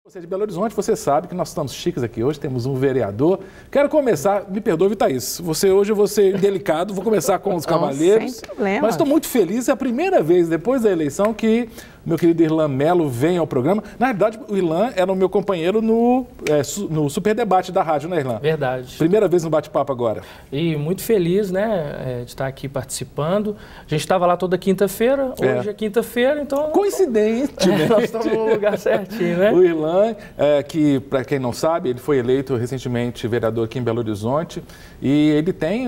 Você é de Belo Horizonte, você sabe que nós estamos chiques aqui hoje, temos um vereador. Quero começar, me perdoe, Thaís, hoje eu vou ser delicado, vou começar com os cavalheiros. Sem problema. Mas estou muito feliz, é a primeira vez depois da eleição que meu querido Irlan Melo vem ao programa. Na verdade, o Irlan era o meu companheiro no Super Debate da rádio, né, Irlan? Verdade. Primeira vez no bate-papo agora. E muito feliz, né, de estar aqui participando. A gente estava lá toda quinta-feira, hoje é quinta-feira, então... Coincidentemente. Nós estamos no lugar certinho, né? O Irlan, que, para quem não sabe, ele foi eleito recentemente vereador aqui em Belo Horizonte e ele tem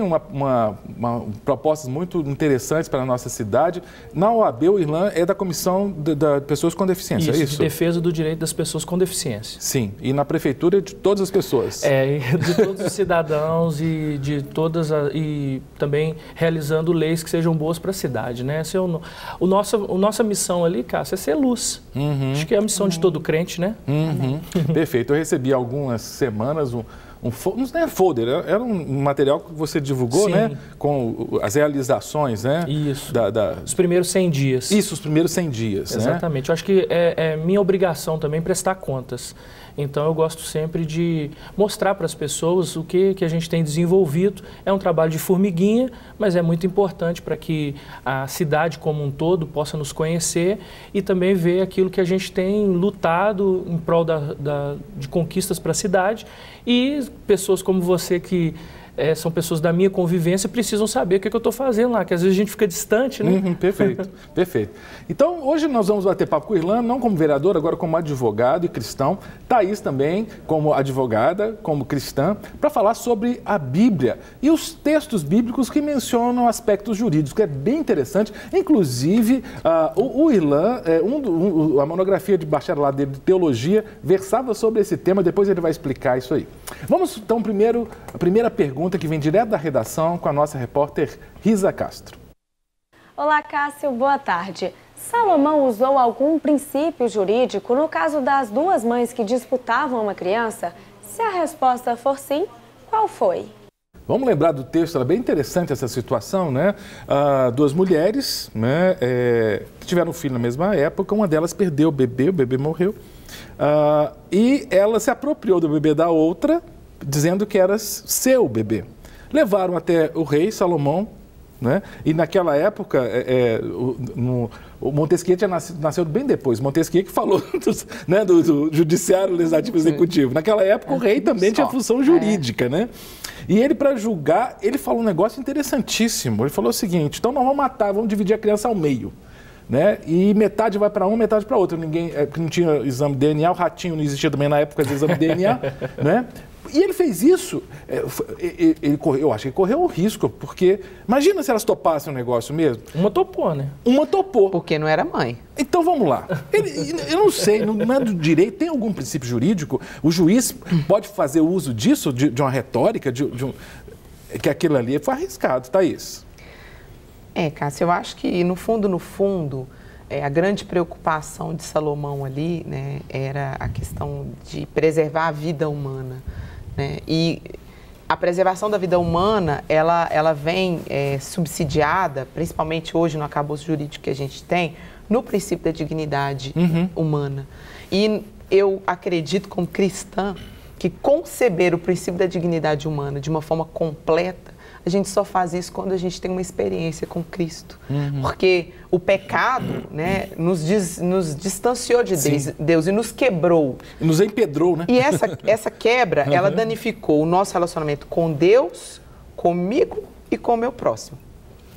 propostas muito interessantes para a nossa cidade. Na OAB, o Irlan é da Comissão de Pessoas com Deficiência, é isso? De defesa do direito das pessoas com deficiência. Sim, e na prefeitura de todas as pessoas. De todos os cidadãos e de todas e também realizando leis que sejam boas para a cidade, né? Essa é nossa missão ali, Cássio, é ser luz. Acho que é a missão de todo crente, né? Perfeito. Eu recebi há algumas semanas não é folder, era um material que você divulgou, Sim. né? Com as realizações, né? Isso. Os primeiros 100 dias. Isso, os primeiros 100 dias, Exatamente. Né? Eu acho que é minha obrigação também prestar contas. Então, eu gosto sempre de mostrar para as pessoas o que a gente tem desenvolvido. É um trabalho de formiguinha, mas é muito importante para que a cidade como um todo possa nos conhecer e também ver aquilo que a gente tem lutado em prol de conquistas para a cidade. E pessoas como você que... são pessoas da minha convivência, precisam saber o que eu estou fazendo lá, que às vezes a gente fica distante, né? Perfeito, perfeito. Então, hoje nós vamos bater papo com o Irlan, não como vereador, agora como advogado e cristão. Thaís também como advogada, como cristã, para falar sobre a Bíblia e os textos bíblicos que mencionam aspectos jurídicos, que é bem interessante. Inclusive, o Irlan, a monografia de bacharelado dele de teologia, versava sobre esse tema, depois ele vai explicar isso aí. Vamos, então, a primeira pergunta que vem direto da redação com a nossa repórter Risa Castro. Olá, Cássio, boa tarde. Salomão usou algum princípio jurídico no caso das duas mães que disputavam uma criança? Se a resposta for sim, qual foi? Vamos lembrar do texto, era bem interessante essa situação, né? Duas mulheres, né, que tiveram um filho na mesma época, uma delas perdeu o bebê morreu, e ela se apropriou do bebê da outra, dizendo que era seu bebê. Levaram até o rei Salomão, né? E naquela época, o Montesquieu nasceu bem depois. Montesquieu que falou do judiciário, legislativo, executivo. Naquela época, o rei também tinha função jurídica, né? E ele, para julgar, ele falou um negócio interessantíssimo. Ele falou o seguinte: então nós vamos dividir a criança ao meio. Né? E metade vai para uma, metade para outra. Porque não tinha exame de DNA, o ratinho não existia também na época de exame de DNA, né? E ele fez isso, eu acho que ele correu o risco, porque imagina se elas topassem o negócio mesmo. Uma topou, né? Uma topou. Porque não era mãe. Então vamos lá. Eu não sei, não é do direito, tem algum princípio jurídico? O juiz pode fazer uso disso, de uma retórica, que aquilo ali foi arriscado, Thaís? Cássio, eu acho que no fundo, a grande preocupação de Salomão ali, né, era a questão de preservar a vida humana, né? E a preservação da vida humana, ela vem subsidiada, principalmente hoje no arcabouço jurídico que a gente tem, no princípio da dignidade humana. E eu acredito, como cristã, que conceber o princípio da dignidade humana de uma forma completa, a gente só faz isso quando a gente tem uma experiência com Cristo. Porque o pecado, né, nos distanciou de Deus e nos quebrou. E nos empedrou, né? E essa quebra, ela danificou o nosso relacionamento com Deus, comigo e com o meu próximo.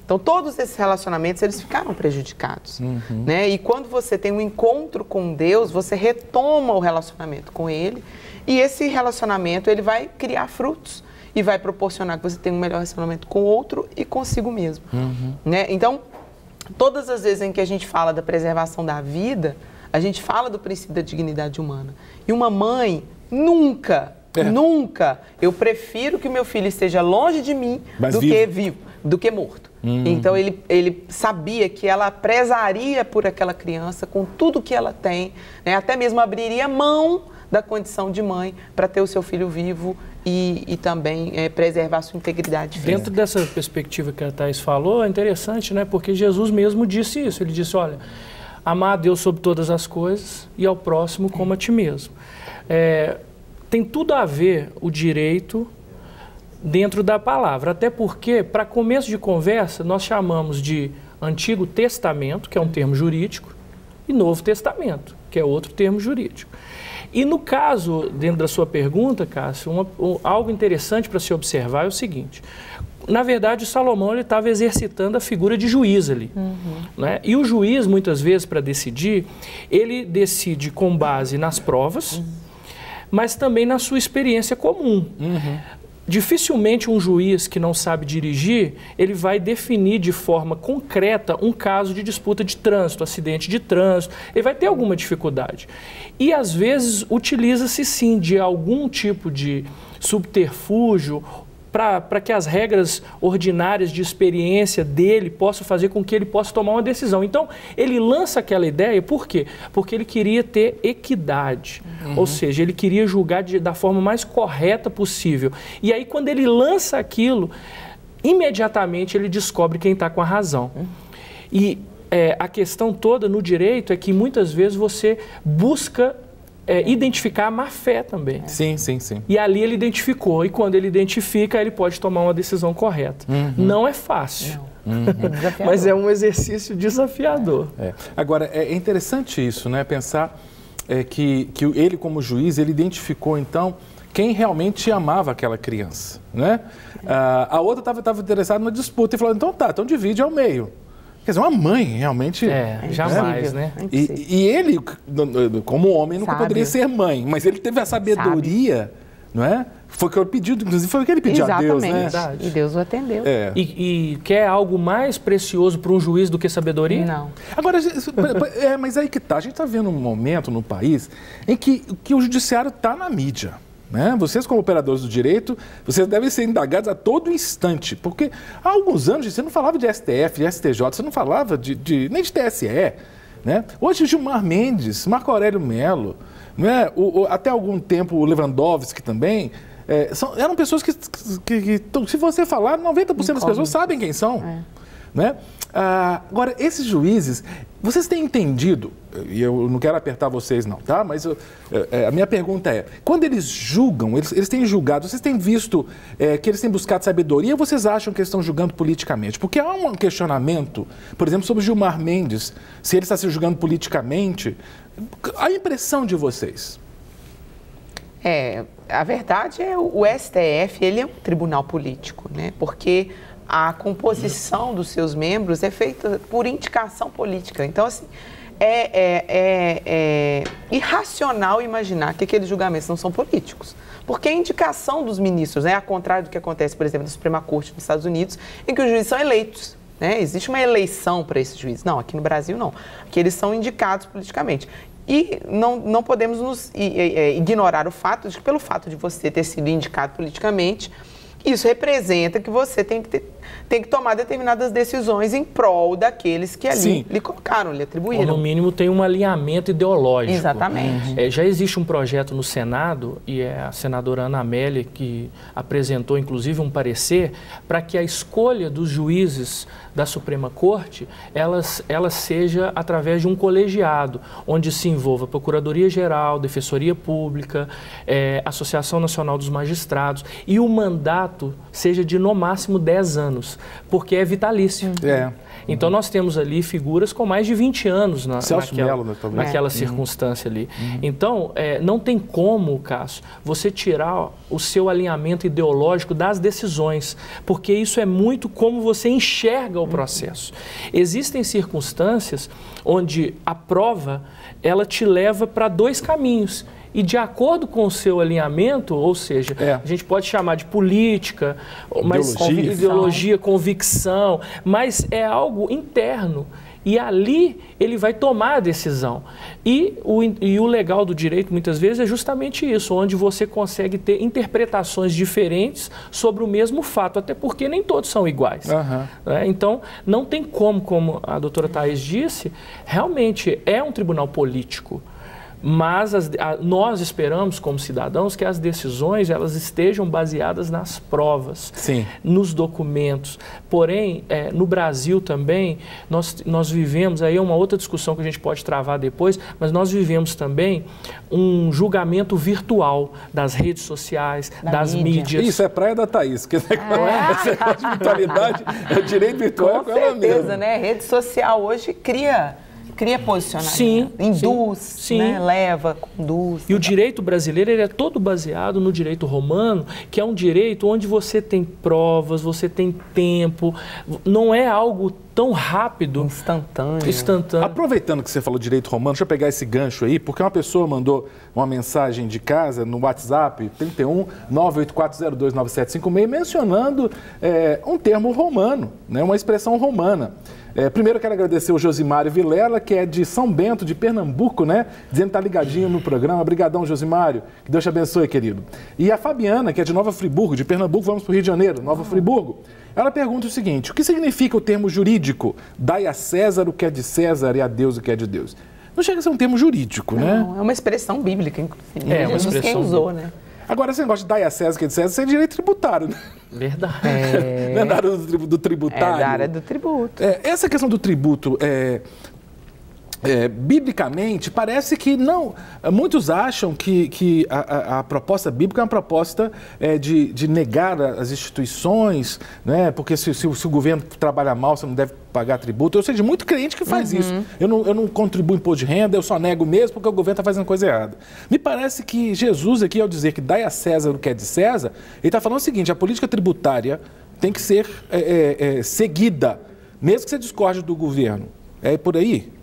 Então, todos esses relacionamentos, eles ficaram prejudicados. Né? E quando você tem um encontro com Deus, você retoma o relacionamento com Ele e esse relacionamento, ele vai criar frutos. E vai proporcionar que você tenha um melhor relacionamento com o outro e consigo mesmo. Né? Então, todas as vezes em que a gente fala da preservação da vida, a gente fala do princípio da dignidade humana. E uma mãe nunca, eu prefiro que o meu filho esteja longe de mim do que morto. Então, ele sabia que ela prezaria por aquela criança com tudo que ela tem, né? Até mesmo abriria mão da condição de mãe para ter o seu filho vivo e também preservar a sua integridade física. Dentro dessa perspectiva que a Thaís falou, é interessante, né? Porque Jesus mesmo disse isso. Ele disse, olha, amar a Deus sobre todas as coisas e ao próximo como a ti mesmo. Tem tudo a ver o direito dentro da palavra, até porque, para começo de conversa, nós chamamos de Antigo Testamento, que é um termo jurídico, e Novo Testamento, que é outro termo jurídico. E no caso, dentro da sua pergunta, Cássio, algo interessante para se observar é o seguinte: na verdade, Salomão estava exercitando a figura de juiz ali. Né? E o juiz, muitas vezes, para decidir, ele decide com base nas provas, mas também na sua experiência comum. Dificilmente um juiz que não sabe dirigir, ele vai definir de forma concreta um caso de disputa de trânsito, acidente de trânsito, ele vai ter alguma dificuldade. E às vezes utiliza-se sim de algum tipo de subterfúgio para que as regras ordinárias de experiência dele possam fazer com que ele possa tomar uma decisão. Então, ele lança aquela ideia, por quê? Porque ele queria ter equidade, ou seja, ele queria julgar da forma mais correta possível. E aí, quando ele lança aquilo, imediatamente ele descobre quem está com a razão. E a questão toda no direito é que muitas vezes você busca identificar a má-fé também. Sim, sim, sim. E ali ele identificou, e quando ele identifica, ele pode tomar uma decisão correta. Não é fácil, mas é um exercício desafiador. Agora, é interessante isso, né? Pensar que ele, como juiz, ele identificou, então, quem realmente amava aquela criança, né? A outra estava interessada numa disputa e falou, então divide ao meio. Quer dizer, uma mãe realmente... jamais, né? E ele, como homem, nunca poderia ser mãe, mas ele teve a sabedoria, não é? Foi o que ele pediu, inclusive foi o que ele pediu a Deus, né? E Deus o atendeu. E quer algo mais precioso para um juiz do que sabedoria? Não. Agora, mas aí que tá, a gente está vendo um momento no país em que o judiciário está na mídia. Né? Vocês, como operadores do direito, vocês devem ser indagados a todo instante, porque há alguns anos você não falava de STF, de STJ, você não falava nem de TSE. Né? Hoje, Gilmar Mendes, Marco Aurélio Mello, né? Até algum tempo o Lewandowski também, eram pessoas que, se você falar, 90% das pessoas sabem quem são. Né? Agora, esses juízes, vocês têm entendido, e eu não quero apertar vocês não, tá? Mas a minha pergunta é, quando eles julgam, eles têm julgado, vocês têm visto que eles têm buscado sabedoria ou vocês acham que eles estão julgando politicamente? Porque há um questionamento, por exemplo, sobre Gilmar Mendes, se ele está se julgando politicamente, a impressão de vocês? A verdade é o STF, ele é um tribunal político, né? Porque a composição dos seus membros é feita por indicação política. Então, assim, é irracional imaginar que aqueles julgamentos não são políticos. Porque a indicação dos ministros, né, ao contrário do que acontece, por exemplo, na Suprema Corte dos Estados Unidos, em que os juízes são eleitos. Né? Existe uma eleição para esses juízes. Não, aqui no Brasil não. Aqui eles são indicados politicamente. E não podemos ignorar o fato de que, pelo fato de você ter sido indicado politicamente, isso representa que você tem que tomar determinadas decisões em prol daqueles que ali lhe colocaram, lhe atribuíram. Ou, no mínimo, tem um alinhamento ideológico. Exatamente. Já existe um projeto no Senado, e é a senadora Ana Amélia que apresentou, inclusive, um parecer para que a escolha dos juízes da Suprema Corte, ela seja através de um colegiado, onde se envolva Procuradoria-Geral, Defensoria Pública, Associação Nacional dos Magistrados, e o mandato seja de, no máximo, 10 anos, porque é vitalício. Então, nós temos ali figuras com mais de 20 anos naquela circunstância ali. Então, não tem como, Cássio, você tirar o seu alinhamento ideológico das decisões, porque isso é muito como você enxerga o processo. Existem circunstâncias onde a prova, ela te leva para dois caminhos. E de acordo com o seu alinhamento, ou seja, a gente pode chamar de política, ideologia, convicção, mas é algo interno. E ali ele vai tomar a decisão. E o legal do direito, muitas vezes, é justamente isso, onde você consegue ter interpretações diferentes sobre o mesmo fato, até porque nem todos são iguais. Né? Então, não tem como a doutora Thaís disse, realmente é um tribunal político. Mas nós esperamos, como cidadãos, que as decisões elas estejam baseadas nas provas, Sim. nos documentos. Porém, no Brasil também, nós vivemos, aí é uma outra discussão que a gente pode travar depois, mas nós vivemos também um julgamento virtual das redes sociais, das mídias. Isso é praia da Thaís, que essa de virtualidade, é direito virtual com é ela certeza, mesma. né? Rede social hoje cria posicionamento, sim, induz, sim. né? Leva, conduz. E o direito brasileiro ele é todo baseado no direito romano, que é um direito onde você tem provas, você tem tempo, não é algo tão rápido. Instantâneo. Aproveitando que você falou direito romano, deixa eu pegar esse gancho aí, porque uma pessoa mandou uma mensagem de casa no WhatsApp 31 984029756 mencionando um termo romano, né, uma expressão romana. Primeiro eu quero agradecer o Josimário Vilela, que é de São Bento, de Pernambuco, né? Dizendo que tá ligadinho no programa. Obrigadão, Josimário. Que Deus te abençoe, querido. E a Fabiana, que é de Nova Friburgo, de Pernambuco, vamos para o Rio de Janeiro, Nova Friburgo. Ela pergunta o seguinte: o que significa o termo jurídico? Dai a César o que é de César e a Deus o que é de Deus. Não chega a ser um termo jurídico, né? Não, é uma expressão bíblica, inclusive. É uma expressão quem usou, né? Agora, esse negócio de dar a César o que é de César, isso é direito tributário, né? Verdade. Não é da área do tributário? É da área do tributo. Essa questão do tributo, biblicamente, parece que não... Muitos acham que a proposta bíblica é uma proposta de negar as instituições, né? Porque se o governo trabalha mal, você não deve pagar tributo. Eu sei de muito crente que faz isso. Eu não contribuo imposto de renda, eu só nego mesmo porque o governo está fazendo coisa errada. Me parece que Jesus aqui, ao dizer que dai a César o que é de César, ele está falando o seguinte: a política tributária tem que ser seguida, mesmo que você discorde do governo. É por aí?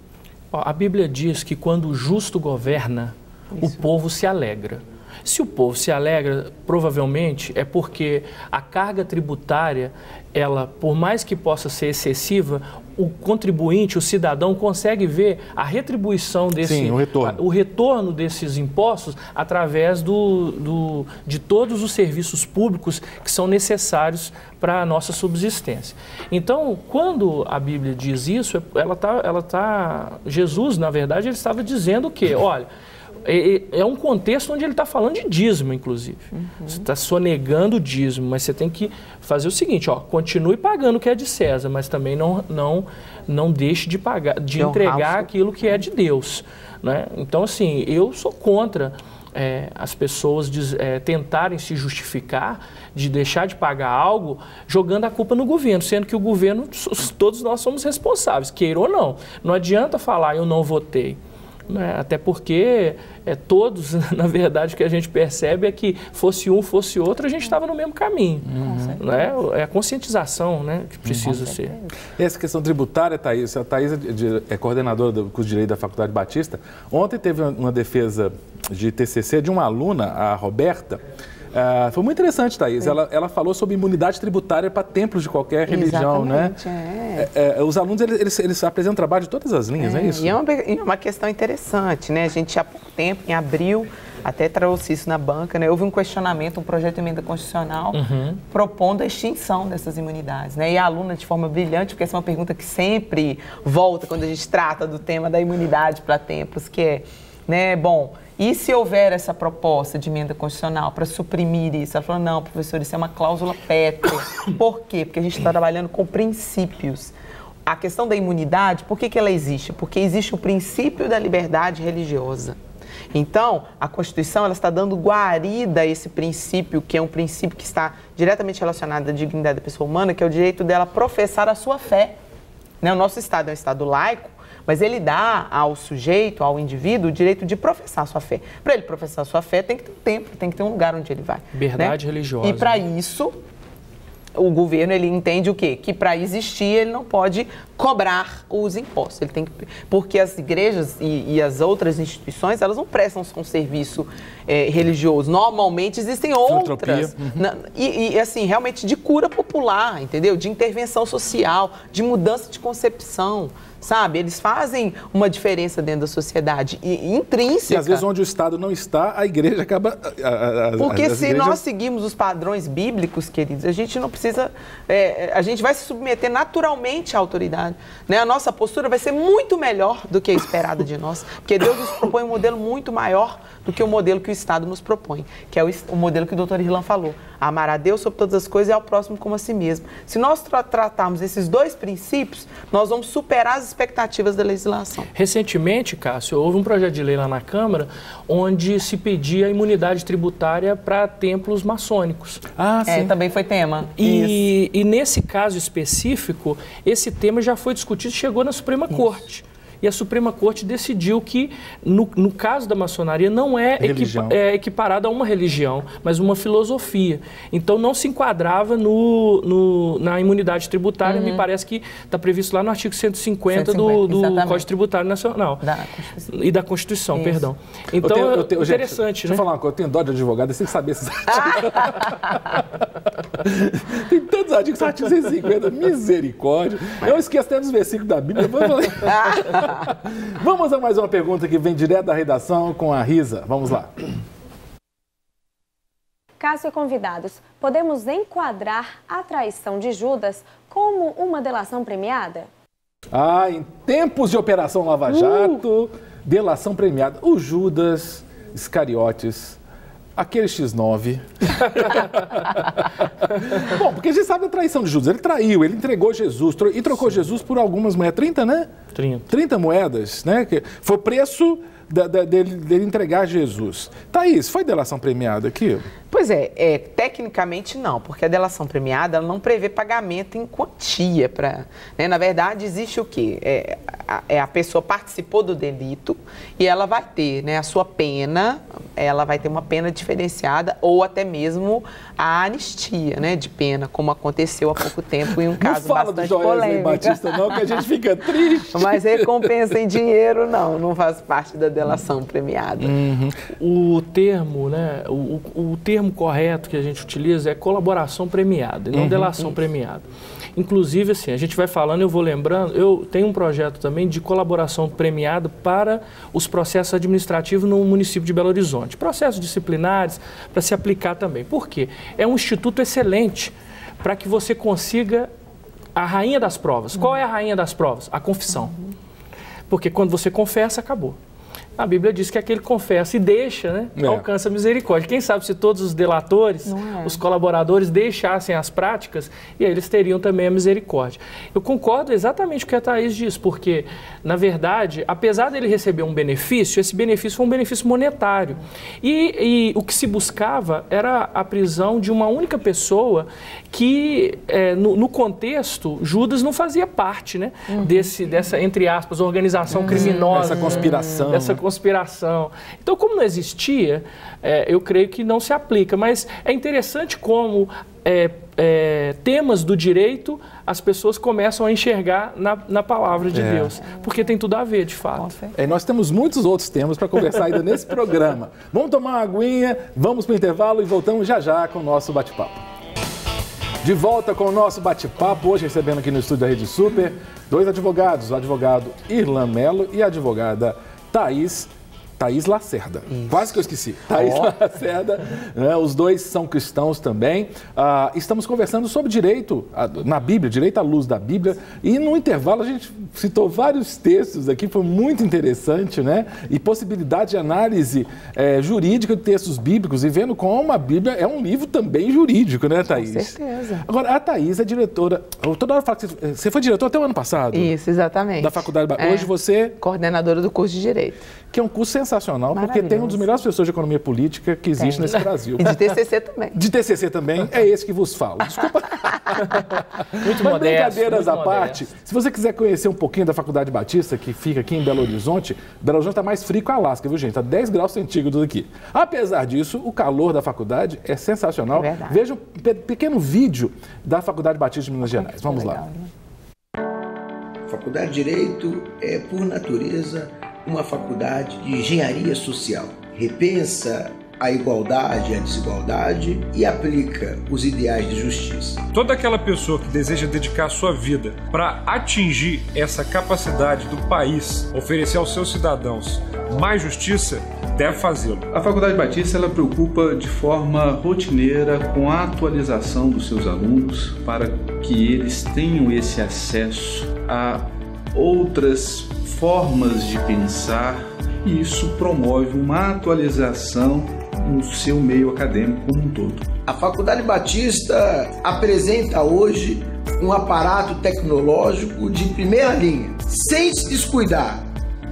A Bíblia diz que quando o justo governa, o povo se alegra. Se o povo se alegra, provavelmente é porque a carga tributária, ela, por mais que possa ser excessiva, o contribuinte, o cidadão, consegue ver a retribuição desse... Sim, o retorno desses impostos através de todos os serviços públicos que são necessários para a nossa subsistência. Então, quando a Bíblia diz isso, Jesus, na verdade, ele estava dizendo o quê? Olha, é um contexto onde ele está falando de dízimo, inclusive. Você está sonegando o dízimo, mas você tem que fazer o seguinte: continue pagando o que é de César, mas também não deixe de pagar, de entregar aquilo que é de Deus, né? Então, assim, eu sou contra as pessoas tentarem se justificar de deixar de pagar algo jogando a culpa no governo, sendo que o governo, todos nós somos responsáveis, queira ou não. Não adianta falar eu não votei. Até porque todos, na verdade, o que a gente percebe é que fosse um, fosse outro, a gente estava no mesmo caminho. Né? É a conscientização, né, que precisa ser. Essa questão tributária, Thaís, a Thaís é coordenadora do curso de Direito da Faculdade Batista. Ontem teve uma defesa de TCC de uma aluna, a Roberta. Foi muito interessante, Thaís. Ela falou sobre imunidade tributária para templos de qualquer religião, né? Os alunos, eles apresentam trabalho de todas as linhas, não é isso? E é uma questão interessante, né? A gente, há pouco tempo, em abril, até trouxe isso na banca, né? Houve um questionamento, um projeto de emenda constitucional propondo a extinção dessas imunidades, né? E a aluna, de forma brilhante, porque essa é uma pergunta que sempre volta quando a gente trata do tema da imunidade para templos, que é, né, bom... E se houver essa proposta de emenda constitucional para suprimir isso? Ela falou: não, professor, isso é uma cláusula pétrea. Por quê? Porque a gente está trabalhando com princípios. A questão da imunidade, por que ela existe? Porque existe o princípio da liberdade religiosa. Então, a Constituição ela está dando guarida a esse princípio, que é um princípio que está diretamente relacionado à dignidade da pessoa humana, que é o direito dela professar a sua fé. Né? O nosso Estado é um Estado laico, mas ele dá ao sujeito, ao indivíduo, o direito de professar a sua fé. Para ele professar a sua fé, tem que ter um templo, tem que ter um lugar onde ele vai. Verdade, né? Religiosa. E para isso, o governo ele entende o quê? Que para existir ele não pode cobrar os impostos. Ele tem que, porque as igrejas e as outras instituições, elas não prestam um serviço religioso. Normalmente existem outras. E assim, realmente de cura popular, entendeu? De intervenção social, de mudança de concepção. sabe? Eles fazem uma diferença dentro da sociedade, intrínseca. E às vezes onde o Estado não está, a igreja acaba... Porque se nós seguimos os padrões bíblicos, queridos, a gente não precisa... a gente vai se submeter naturalmente à autoridade. Né? A nossa postura vai ser muito melhor do que a esperada de nós, porque Deus nos propõe um modelo muito maior do que o modelo que o Estado nos propõe, que é o modelo que o Dr. Irlan falou. Amar a Deus sobre todas as coisas e ao próximo como a si mesmo. Se nós tratarmos esses dois princípios, nós vamos superar as expectativas da legislação. Recentemente, Cássio, houve um projeto de lei lá na Câmara onde se pedia imunidade tributária para templos maçônicos. Sim. Também foi tema. E nesse caso específico, esse tema já foi discutido e chegou na Suprema Corte. E a Suprema Corte decidiu que, no caso da maçonaria, não é equiparada a uma religião, mas uma filosofia. Então, não se enquadrava na imunidade tributária, me parece que está previsto lá no artigo 150 do Código Tributário Nacional. E da Constituição, perdão. Então, interessante, gente, deixa eu falar uma coisa, eu tenho dó de advogado, eu tenho que saber esses artigos. Tem tantos artigos, artigo 150, misericórdia. Eu esqueço até dos versículos da Bíblia. Vamos a mais uma pergunta que vem direto da redação com a Risa. Vamos lá. Cássio e convidados, podemos enquadrar a traição de Judas como uma delação premiada? Em tempos de Operação Lava Jato, delação premiada. O Judas Iscariotes, aquele X9. Bom, porque a gente sabe a traição de Judas. Ele traiu, ele entregou Jesus e trocou Jesus por algumas moedas. 30, né? 30 moedas, né? Que foi o preço dele entregar Jesus. Thaís, foi delação premiada aqui? Pois é, tecnicamente não, porque a delação premiada ela não prevê pagamento em quantia. Né? Na verdade, existe o quê? A pessoa participou do delito e ela vai ter, né, a sua pena, ela vai ter uma pena diferenciada ou até mesmo a anistia, né, de pena, como aconteceu há pouco tempo em um caso bastante polêmico. Não fala do Joesley Batista não, que a gente fica triste. Mas recompensa em dinheiro não faz parte da delação premiada. O termo, né, o termo correto que a gente utiliza é colaboração premiada, e não delação premiada. Inclusive, assim, a gente vai falando, eu vou lembrando, eu tenho um projeto também de colaboração premiada para os processos administrativos no município de Belo Horizonte. Processos disciplinares para se aplicar também. Por quê? É um instituto excelente para que você consiga a rainha das provas. Qual é a rainha das provas? A confissão. Porque quando você confessa, acabou. A Bíblia diz que aquele que confessa e deixa, né, alcança a misericórdia. Quem sabe se todos os delatores, os colaboradores deixassem as práticas, e aí eles teriam também a misericórdia. Eu concordo exatamente com o que a Thaís diz, porque, na verdade, apesar dele receber um benefício, esse benefício foi um benefício monetário. E o que se buscava era a prisão de uma única pessoa que, no contexto, Judas não fazia parte, né, dessa, entre aspas, organização criminosa. Essa conspiração. Então, como não existia, eu creio que não se aplica. Mas é interessante como temas do direito as pessoas começam a enxergar na palavra de Deus. Porque tem tudo a ver, de fato. Nós temos muitos outros temas para conversar ainda nesse programa. Vamos tomar uma aguinha, vamos para o intervalo e voltamos já com o nosso bate-papo. De volta com o nosso bate-papo, hoje recebendo aqui no estúdio da Rede Super, dois advogados, o advogado Irlan Mello e a advogada Thaís Lacerda. Quase que eu esqueci. Thaís Lacerda, né? Os dois são cristãos também. Estamos conversando sobre direito na Bíblia, direito à luz da Bíblia. E no intervalo a gente citou vários textos aqui, foi muito interessante, né? E possibilidade de análise jurídica de textos bíblicos e vendo como a Bíblia é um livro também jurídico, né, Thaís? Com certeza. Agora, a Thaís é diretora. Eu toda hora falo que você foi diretora até o ano passado? Isso, exatamente. Da faculdade. Hoje você... Coordenadora do curso de Direito. Que é um curso sensacional, porque tem um dos melhores professores de economia política que existe nesse Brasil. E de TCC também. De TCC também, é esse que vos falo. Desculpa. Muito Mas modesto, brincadeiras à muito parte, se você quiser conhecer um pouquinho da Faculdade Batista, que fica aqui em Belo Horizonte está mais frio que o Alasca, viu, gente? Está 10 graus centígrados aqui. Apesar disso, o calor da faculdade é sensacional. Veja um pequeno vídeo da Faculdade Batista de Minas Gerais. Vamos lá. Faculdade de Direito é, por natureza, uma faculdade de engenharia social. Repensa a igualdade e a desigualdade e aplica os ideais de justiça. Toda aquela pessoa que deseja dedicar sua vida para atingir essa capacidade do país, oferecer aos seus cidadãos mais justiça, deve fazê-lo. A Faculdade Batista ela preocupa de forma rotineira com a atualização dos seus alunos para que eles tenham esse acesso a outras formas de pensar, e isso promove uma atualização no seu meio acadêmico como um todo. A Faculdade Batista apresenta hoje um aparato tecnológico de primeira linha, sem se descuidar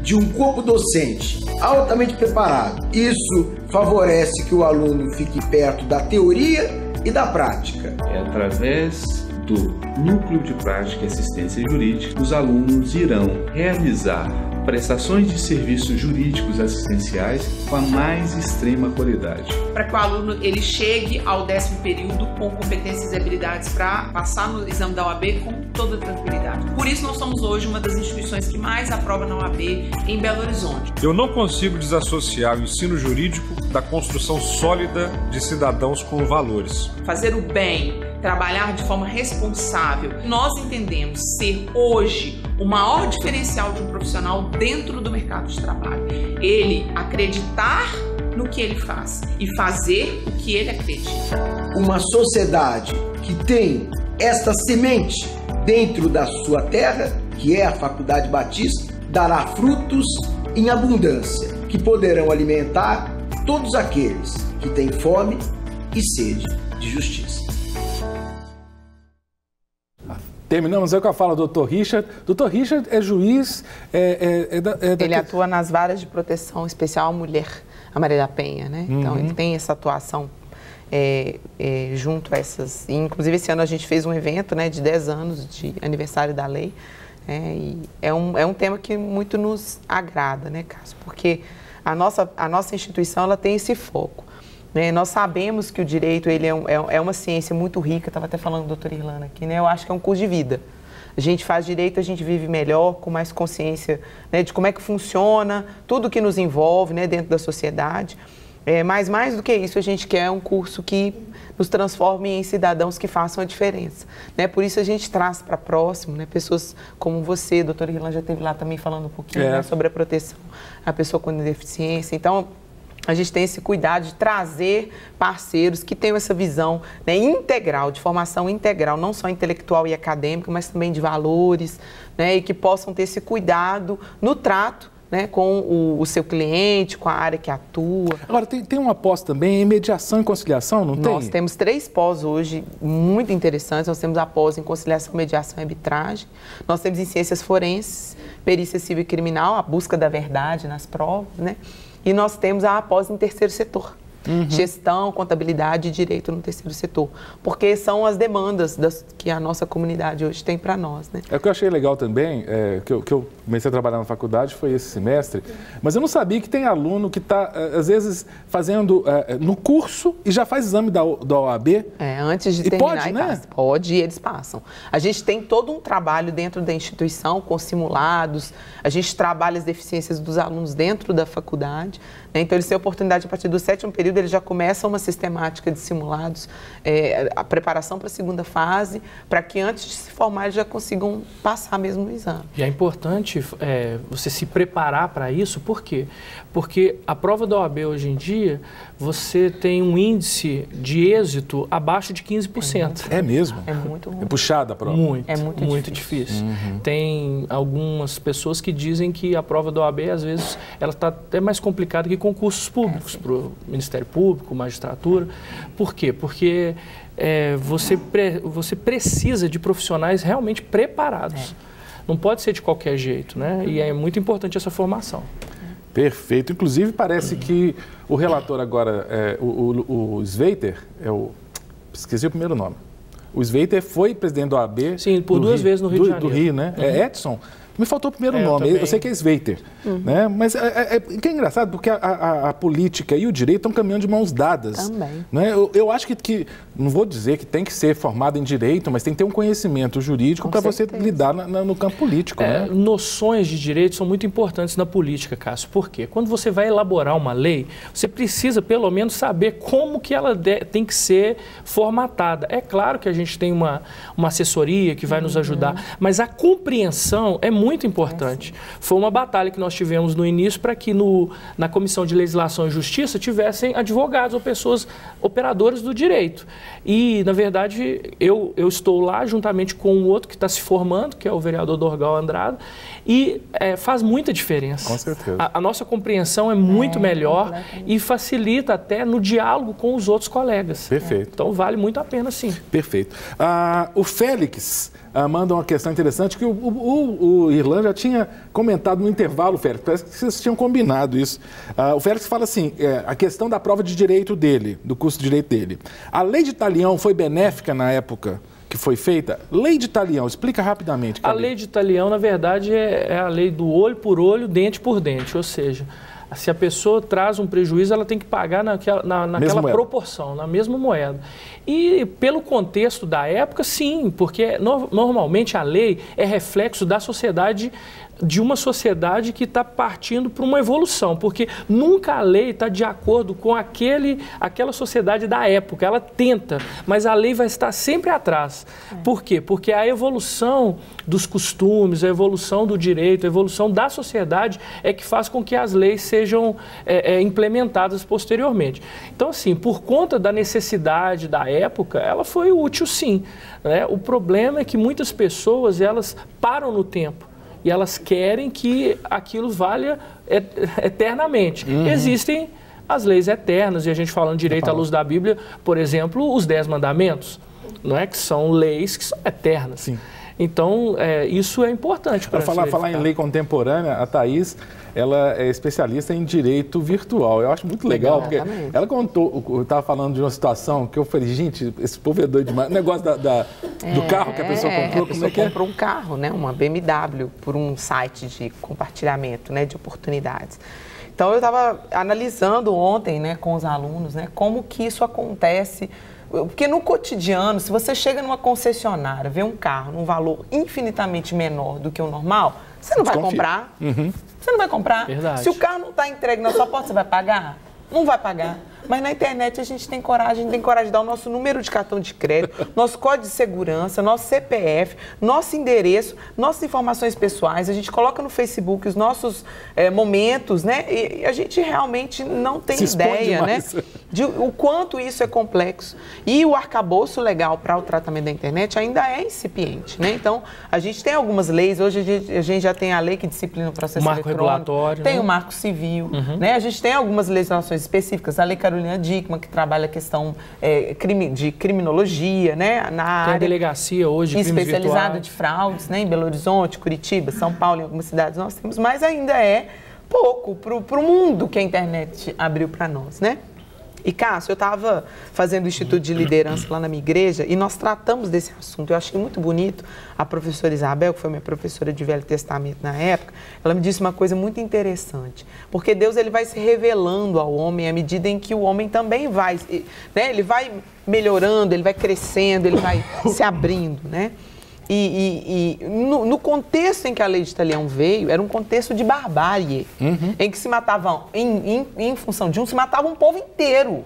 de um corpo docente altamente preparado. Isso favorece que o aluno fique perto da teoria e da prática. É através do Núcleo de Prática e Assistência Jurídica, os alunos irão realizar prestações de serviços jurídicos assistenciais com a mais extrema qualidade. Para que o aluno ele chegue ao 10º período com competências e habilidades para passar no exame da OAB com toda tranquilidade. Por isso nós somos hoje uma das instituições que mais aprova na OAB em Belo Horizonte. Eu não consigo desassociar o ensino jurídico da construção sólida de cidadãos com valores. Fazer o bem, trabalhar de forma responsável, nós entendemos ser hoje o maior diferencial de um profissional dentro do mercado de trabalho. Ele acreditar no que ele faz e fazer o que ele acredita. Uma sociedade que tem esta semente dentro da sua terra, que é a Faculdade Batista, dará frutos em abundância, que poderão alimentar todos aqueles que têm fome e sede de justiça. Terminamos aí com a fala do Dr. Richard. Dr. Richard é juiz... Ele atua nas varas de proteção especial à mulher, a Maria da Penha, né? Então, ele tem essa atuação junto a essas... Inclusive, esse ano a gente fez um evento, né, de 10 anos de aniversário da lei. E é um tema que muito nos agrada, né, Cássio? Porque a nossa instituição ela tem esse foco. Nós sabemos que o direito ele é uma ciência muito rica, estava até falando com a doutora Irlana aqui, né? Eu acho que é um curso de vida. A gente faz direito, a gente vive melhor, com mais consciência, né, de como é que funciona, tudo que nos envolve, né, dentro da sociedade. Mas mais do que isso, a gente quer um curso que nos transforme em cidadãos que façam a diferença. Né? Por isso a gente traz para próximo, né, pessoas como você, a doutora Irlana já esteve lá também falando um pouquinho, né, sobre a proteção à pessoa com deficiência. Então, a gente tem esse cuidado de trazer parceiros que tenham essa visão, né, integral, de formação integral, não só intelectual e acadêmica, mas também de valores, né, e que possam ter esse cuidado no trato, né, com o seu cliente, com a área que atua. Agora, tem uma pós também em mediação e conciliação, não tem? Nós temos 3 pós hoje muito interessantes. Nós temos a pós em conciliação, mediação e arbitragem. Nós temos em ciências forenses, perícia civil e criminal, a busca da verdade nas provas, né? E nós temos a pós em terceiro setor. Gestão, contabilidade e direito no terceiro setor. Porque são as demandas que a nossa comunidade hoje tem para nós, né? O que eu achei legal também, que eu comecei a trabalhar na faculdade, foi esse semestre, mas eu não sabia que tem aluno que está, às vezes, fazendo no curso e já faz exame da OAB. Antes de terminar. Pode, né? Pode, e eles passam. A gente tem todo um trabalho dentro da instituição, com simulados, a gente trabalha as deficiências dos alunos dentro da faculdade, né? Então, eles têm a oportunidade, a partir do 7º período, eles já começam uma sistemática de simulados, a preparação para a segunda fase, para que antes de se formar eles já consigam passar mesmo no exame. E é importante você se preparar para isso, por quê? Porque a prova da OAB hoje em dia, você tem um índice de êxito abaixo de 15%. É mesmo? É muito ruim. É puxada a prova? Muito, muito difícil. Tem algumas pessoas que dizem que a prova da OAB, às vezes, ela está até mais complicada que concursos públicos, para o Ministério Público, magistratura. Por quê? Porque você precisa de profissionais realmente preparados. Não pode ser de qualquer jeito, né? E é muito importante essa formação. Perfeito. Inclusive, parece que o relator agora, o Sveiter, esqueci o primeiro nome. O Sveiter foi presidente da OAB. Sim, por 2 vezes no Rio de Janeiro. Do Rio, né? É Edson? Me faltou o primeiro nome, eu sei que é Sveiter, né? Mas que é engraçado, porque a política e o direito estão caminhando de mãos dadas. Também. Né? Eu acho que, não vou dizer que tem que ser formado em direito, mas tem que ter um conhecimento jurídico para você lidar no campo político. Né? Noções de direito são muito importantes na política, Cássio. Por quê? Quando você vai elaborar uma lei, você precisa, pelo menos, saber como que ela tem que ser formatada. É claro que a gente tem uma assessoria que vai nos ajudar, mas a compreensão é muito importante. Foi uma batalha que nós tivemos no início para que na Comissão de Legislação e Justiça tivessem advogados ou pessoas operadoras do direito. E, na verdade, eu estou lá juntamente com um outro que está se formando, que é o vereador Dorgal Andrade, e faz muita diferença. Com certeza. A nossa compreensão é muito melhor e facilita até no diálogo com os outros colegas. Perfeito. Então, vale muito a pena, sim. Perfeito. O Félix manda uma questão interessante que o Irlan já tinha comentado no intervalo, Félix. Parece que vocês tinham combinado isso. O Félix fala assim, a questão da prova de direito dele, do curso de direito dele. A lei de Talião foi benéfica na época que foi feita? Lei de Talião, explica rapidamente. A lei de Talião, na verdade, é a lei do olho por olho, dente por dente, ou seja, se a pessoa traz um prejuízo, ela tem que pagar naquela proporção, na mesma moeda. E pelo contexto da época, sim, porque normalmente a lei é reflexo da sociedade, de uma sociedade que está partindo para uma evolução, porque nunca a lei está de acordo com aquela sociedade da época, ela tenta, mas a lei vai estar sempre atrás. Por quê? Porque a evolução dos costumes, a evolução do direito, a evolução da sociedade é que faz com que as leis sejam implementadas posteriormente. Então, assim, por conta da necessidade da época, ela foi útil, sim, né? O problema é que muitas pessoas, elas param no tempo. E elas querem que aquilo valha eternamente. Existem as leis eternas, e a gente falando direito à luz da Bíblia, por exemplo, os 10 mandamentos, não é? Que são leis que são eternas. Sim. Então, isso é importante para falar em lei contemporânea, a Thaís, ela é especialista em direito virtual. Eu acho muito legal, porque ela contou, eu estava falando de uma situação que eu falei, gente, esse povo é doido demais. O negócio do carro que a pessoa comprou, como é que é? Comprou um carro, né, uma BMW, por um site de compartilhamento, né, de oportunidades. Então, eu estava analisando ontem, né, com os alunos, né, como que isso acontece. Porque no cotidiano, se você chega numa concessionária, vê um carro num valor infinitamente menor do que o normal, você não vai comprar. Você não vai comprar. Verdade. Se o carro não está entregue na sua porta, você vai pagar? Não vai pagar. Mas na internet a gente tem coragem de dar o nosso número de cartão de crédito, nosso código de segurança, nosso CPF, nosso endereço, nossas informações pessoais. A gente coloca no Facebook os nossos momentos, né? E a gente realmente não tem ideia, né? De o quanto isso é complexo. E o arcabouço legal para o tratamento da internet ainda é incipiente, né? Então, a gente tem algumas leis. Hoje a gente já tem a lei que disciplina o processo eletrônico. Marco regulatório. Tem o marco civil, né? A gente tem algumas legislações específicas. A lei Carolina Dickmann, que trabalha a questão de criminologia, né? Na área. Tem a delegacia hoje de crimes especializada de fraudes, né? Em Belo Horizonte, Curitiba, São Paulo, em algumas cidades nós temos, mas ainda é pouco para o mundo que a internet abriu para nós, né? E, Cássio, eu estava fazendo o Instituto de Liderança lá na minha igreja e nós tratamos desse assunto. Eu achei muito bonito. A professora Isabel, que foi minha professora de Velho Testamento na época, ela me disse uma coisa muito interessante. Porque Deus ele vai se revelando ao homem à medida em que o homem também vai, né? Ele vai melhorando, ele vai crescendo, ele vai se abrindo, né? No contexto em que a lei de Talião veio, era um contexto de barbárie, em que se matavam, em função de se matava um povo inteiro.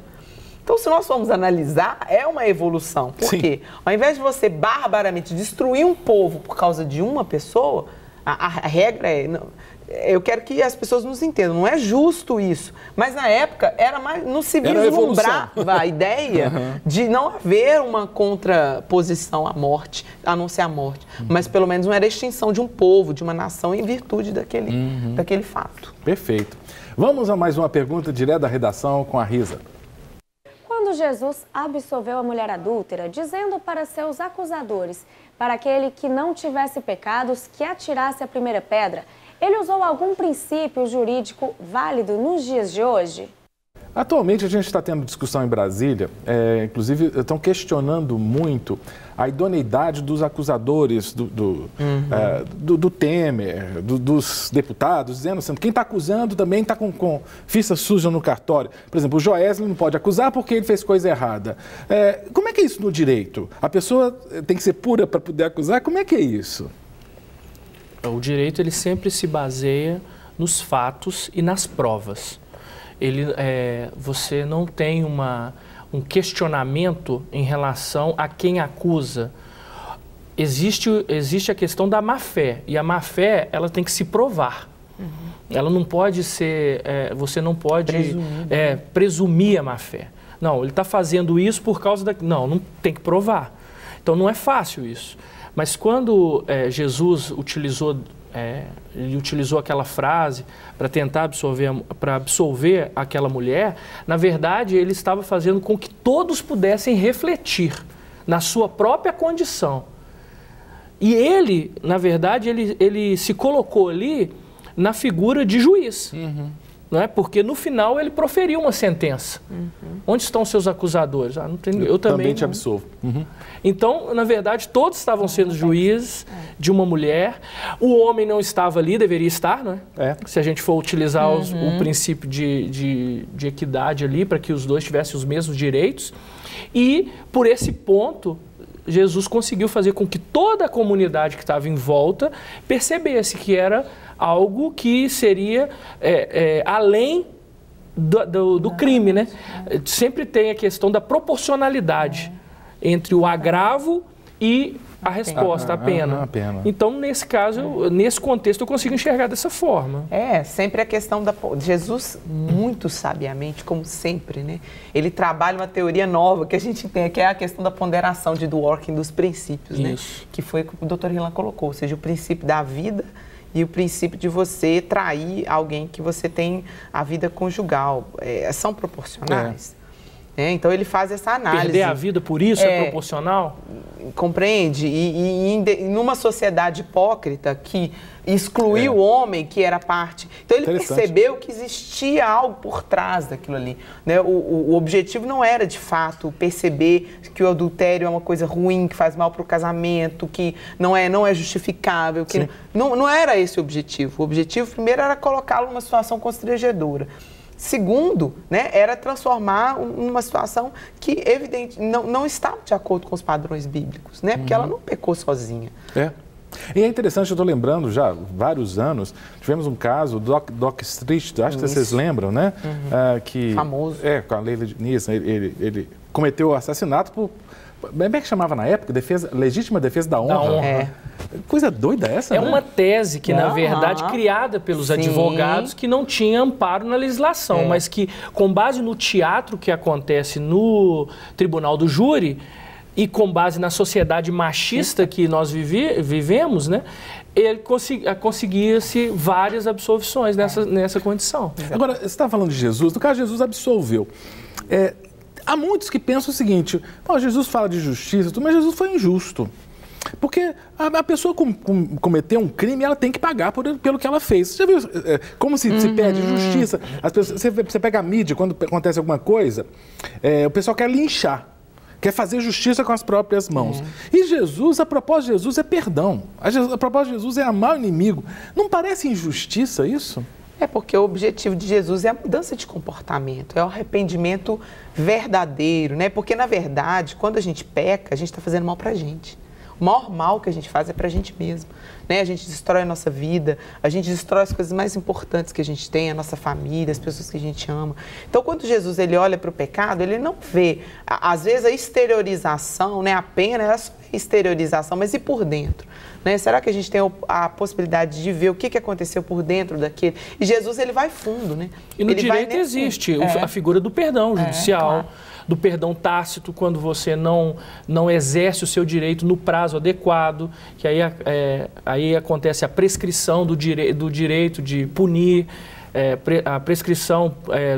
Então, se nós formos analisar, é uma evolução. Por quê? Ao invés de você barbaramente destruir um povo por causa de uma pessoa, a regra é... Eu quero que as pessoas nos entendam, não é justo isso. Mas na época era mais, não se vislumbrava a ideia de não haver uma contraposição à morte, a não ser a morte. Mas pelo menos não era a extinção de um povo, de uma nação em virtude daquele fato. Perfeito. Vamos a mais uma pergunta direto da redação com a Risa. Quando Jesus absolveu a mulher adúltera, dizendo para seus acusadores, para aquele que não tivesse pecados, que atirasse a primeira pedra, ele usou algum princípio jurídico válido nos dias de hoje? Atualmente a gente está tendo discussão em Brasília, inclusive estão questionando muito a idoneidade dos acusadores do Temer, dos deputados, dizendo assim, quem está acusando também está com ficha suja no cartório. Por exemplo, o Joesley não pode acusar porque ele fez coisa errada. Como é que é isso no direito? A pessoa tem que ser pura para poder acusar? Como é que é isso? O direito ele sempre se baseia nos fatos e nas provas. Você não tem um questionamento em relação a quem acusa. Existe a questão da má-fé, e a má-fé ela tem que se provar. Ela não pode ser, você não pode presumir a má-fé. Não, ele está fazendo isso por causa da... Não tem que provar. Então não é fácil isso. Mas quando Jesus utilizou aquela frase para tentar absolver aquela mulher, na verdade ele estava fazendo com que todos pudessem refletir na sua própria condição. E ele, na verdade, ele se colocou ali na figura de juiz. Não é? Porque no final ele proferiu uma sentença. Onde estão os seus acusadores? Não tem, eu também te absolvo. Então, na verdade, todos estavam sendo juízes de uma mulher. O homem não estava ali, deveria estar, não é? Se a gente for utilizar o princípio de equidade ali, para que os dois tivessem os mesmos direitos. E, por esse ponto, Jesus conseguiu fazer com que toda a comunidade que estava em volta percebesse que era algo que seria além do crime, né? Sempre tem a questão da proporcionalidade entre o agravo e a resposta, a pena. Então, nesse caso, nesse contexto, eu consigo enxergar dessa forma. Sempre a questão da... Jesus, muito sabiamente, como sempre, né? Ele trabalha uma teoria nova que a gente tem, que é a questão da ponderação de Dworkin dos princípios, né? Que foi o que o Dr. Rylan colocou, ou seja, o princípio da vida e o princípio de você trair alguém que você tem a vida conjugal. São proporcionais. Então, ele faz essa análise. Perder a vida por isso é proporcional? Compreende? E numa sociedade hipócrita que excluiu o homem, que era parte... Então, ele percebeu que existia algo por trás daquilo ali. Né? O objetivo não era, de fato, perceber que o adultério é uma coisa ruim, que faz mal para o casamento, que não é justificável. Que não era esse o objetivo. O objetivo, primeiro, era colocá-lo numa situação constrangedora. Segundo, né, era transformar numa situação que, evidente, não estava de acordo com os padrões bíblicos, né? Porque ela não pecou sozinha. E é interessante, eu estou lembrando já, vários anos, tivemos um caso, Doc Street, acho que vocês lembram, né? Famoso. Com a Leila Diniz, ele cometeu o assassinato por... Como é que chamava na época? Legítima defesa da honra. Coisa doida essa, né? Uma tese que, na verdade, criada pelos advogados que não tinha amparo na legislação, mas que, com base no teatro que acontece no Tribunal do Júri e com base na sociedade machista que nós vivemos, né? Ele conseguia-se várias absolvições nessa condição. Agora, você está falando de Jesus, no caso, Jesus absolveu. Há muitos que pensam o seguinte, Jesus fala de justiça, mas Jesus foi injusto. Porque a pessoa cometeu um crime, ela tem que pagar pelo que ela fez. Você já viu como se pede justiça? Você pega a mídia, quando acontece alguma coisa, o pessoal quer linchar, quer fazer justiça com as próprias mãos. E Jesus, a propósito de Jesus, é perdão. A propósito de Jesus é amar o inimigo. Não parece injustiça isso? Porque o objetivo de Jesus é a mudança de comportamento, é o arrependimento verdadeiro, né? Porque, na verdade, quando a gente peca, a gente está fazendo mal para a gente. O maior mal que a gente faz é para a gente mesmo, né? A gente destrói a nossa vida, a gente destrói as coisas mais importantes que a gente tem, a nossa família, as pessoas que a gente ama. Então, quando Jesus ele olha para o pecado, ele não vê, às vezes, a exteriorização, né? A pena é só a exteriorização, mas e por dentro? Né? Será que a gente tem a possibilidade de ver o que aconteceu por dentro daquele? E Jesus, ele vai fundo, né? E no direito existe a figura do perdão judicial, do perdão tácito, quando você não exerce o seu direito no prazo adequado, que aí acontece a prescrição do direito de punir. a prescrição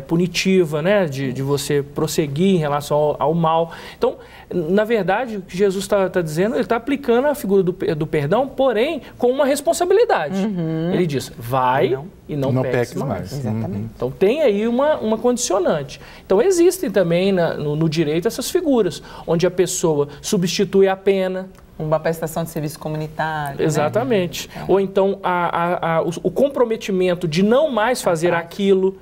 punitiva, né, de você prosseguir em relação ao mal. Então, na verdade, o que Jesus está dizendo, ele está aplicando a figura do perdão, porém, com uma responsabilidade. Ele diz, vai e não peques mais. Exatamente. Então, tem aí uma condicionante. Então, existem também no direito essas figuras, onde a pessoa substitui a pena. Uma prestação de serviço comunitário. Exatamente. Né? Ou então, o comprometimento de não mais fazer aquilo.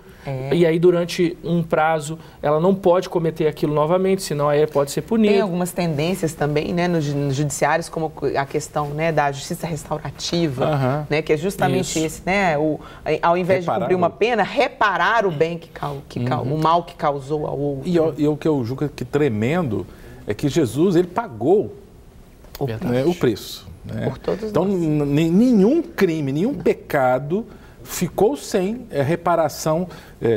E aí, durante um prazo, ela não pode cometer aquilo novamente, senão aí pode ser punida. Tem algumas tendências também, né, nos judiciários, como a questão, né, da justiça restaurativa, né, que é justamente esse, né, ao invés de cumprir uma pena, reparar o bem o mal que causou ao outro. E o que eu julgo que tremendo é que Jesus, ele pagou o preço. Né? Por todos então, nenhum crime, nenhum pecado ficou sem reparação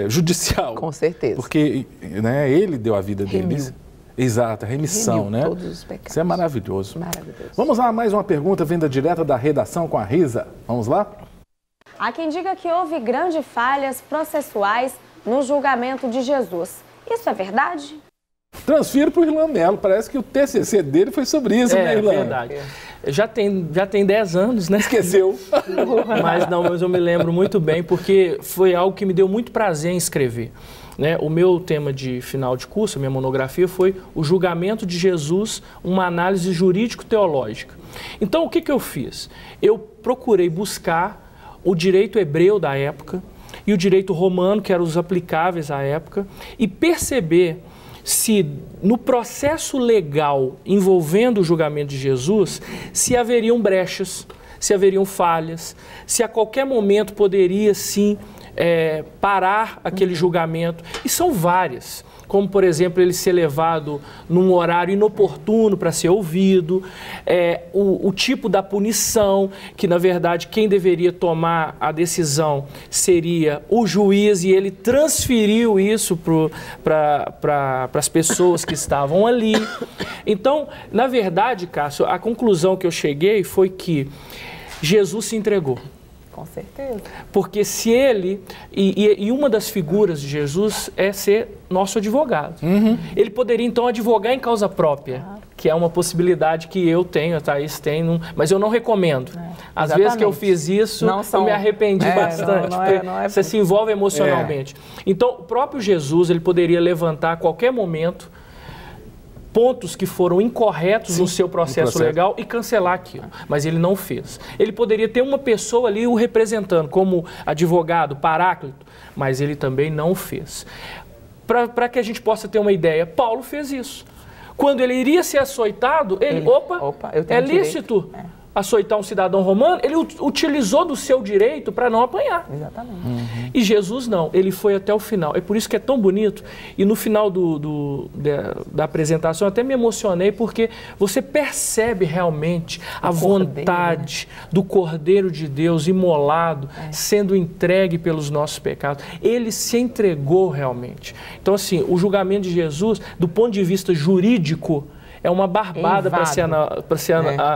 judicial. Com certeza. Porque, né, ele deu a vida deles. Exato, a remissão, né? Todos os pecados. Isso é maravilhoso. Maravilhoso. Vamos lá, mais uma pergunta vinda direta da redação com a Risa. Vamos lá? Há quem diga que houve grandes falhas processuais no julgamento de Jesus. Isso é verdade? Transfiro para o Irlan Mello. Parece que o TCC dele foi sobre isso, né, Irlan? É verdade. Já tem 10 anos, né? Esqueceu. Mas eu me lembro muito bem, porque foi algo que me deu muito prazer em escrever. Né? O meu tema de final de curso, a minha monografia, foi o julgamento de Jesus, uma análise jurídico-teológica. Então, o que eu fiz? Eu procurei buscar o direito hebreu da época e o direito romano, que eram os aplicáveis à época, e perceber se no processo legal envolvendo o julgamento de Jesus, se haveriam brechas, se haveriam falhas, se a qualquer momento poderia sim parar aquele julgamento. E são várias, como por exemplo ele ser levado num horário inoportuno para ser ouvido, o tipo da punição, que na verdade quem deveria tomar a decisão seria o juiz e ele transferiu isso para as pessoas que estavam ali. Então, na verdade, Cássio, a conclusão que eu cheguei foi que Jesus se entregou. Com certeza. Porque se ele, e uma das figuras de Jesus é ser nosso advogado. Ele poderia então advogar em causa própria, que é uma possibilidade que eu tenho, a Thaís tem, mas eu não recomendo. Às vezes que eu fiz isso, eu me arrependi bastante, porque você se envolve emocionalmente. Então, o próprio Jesus, ele poderia levantar a qualquer momento pontos que foram incorretos no seu processo legal e cancelar aquilo, mas ele não fez. Ele poderia ter uma pessoa ali o representando como advogado, paráclito, mas ele também não fez. Para que a gente possa ter uma ideia, Paulo fez isso. Quando ele iria ser açoitado, é lícito açoitar um cidadão romano, ele utilizou do seu direito para não apanhar. Exatamente. E Jesus não, ele foi até o final. É por isso que é tão bonito. E no final da apresentação eu até me emocionei, porque você percebe realmente a vontade do Cordeiro de Deus imolado, sendo entregue pelos nossos pecados. Ele se entregou realmente. Então, assim, o julgamento de Jesus, do ponto de vista jurídico, é uma barbada para ser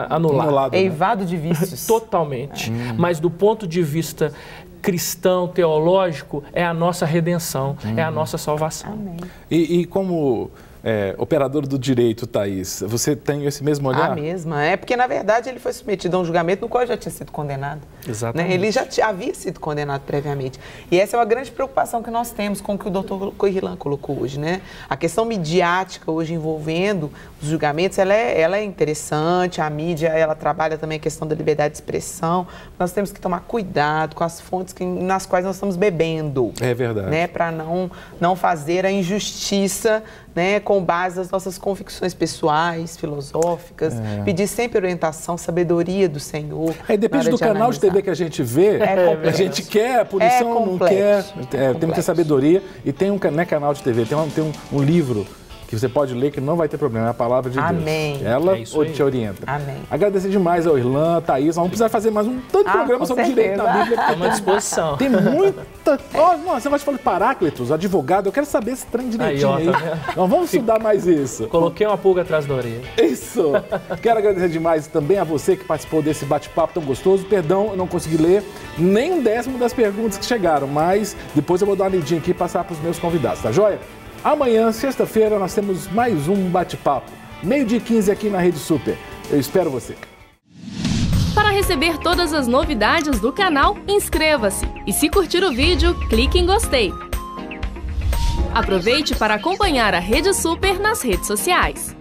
anulado. Eivado de vícios. Totalmente. Mas do ponto de vista cristão, teológico, é a nossa redenção, é a nossa salvação. Amém. E como operador do direito, Thaís, você tem esse mesmo olhar? A mesma. É porque, na verdade, ele foi submetido a um julgamento no qual já tinha sido condenado. Exatamente. Né? Ele já havia sido condenado previamente. E essa é uma grande preocupação que nós temos com o que o doutor Irlan colocou hoje, né? A questão midiática hoje envolvendo os julgamentos, ela é interessante, a mídia, ela trabalha também a questão da liberdade de expressão. Nós temos que tomar cuidado com as fontes nas quais nós estamos bebendo. É verdade. Né? Para não fazer a injustiça, né, com base nas nossas convicções pessoais, filosóficas, pedir sempre orientação, sabedoria do Senhor. Depende do canal de TV que a gente vê, a gente quer, a punição não quer, tem muita sabedoria. E tem um canal de TV, tem um livro que você pode ler, que não vai ter problema, é a palavra de Deus. Amém. Ela ou te orienta. Amém. Agradecer demais ao Irlan, a Thaís. Vamos precisar fazer mais um tanto programa sobre direito na Bíblia. Estamos à disposição. Tem muita... Nossa, você gosta de falar de Paráclitos, advogado. Eu quero saber esse trem direitinho aí. Nós vamos estudar mais isso. Coloquei uma pulga atrás da orelha. Isso. Quero agradecer demais também a você que participou desse bate-papo tão gostoso. Perdão, eu não consegui ler nem 1/10 das perguntas que chegaram, mas depois eu vou dar uma lidinha aqui e passar para os meus convidados, tá joia? Amanhã, sexta-feira, nós temos mais um bate-papo. 12h15 aqui na Rede Super. Eu espero você. Para receber todas as novidades do canal, inscreva-se. E se curtir o vídeo, clique em gostei. Aproveite para acompanhar a Rede Super nas redes sociais.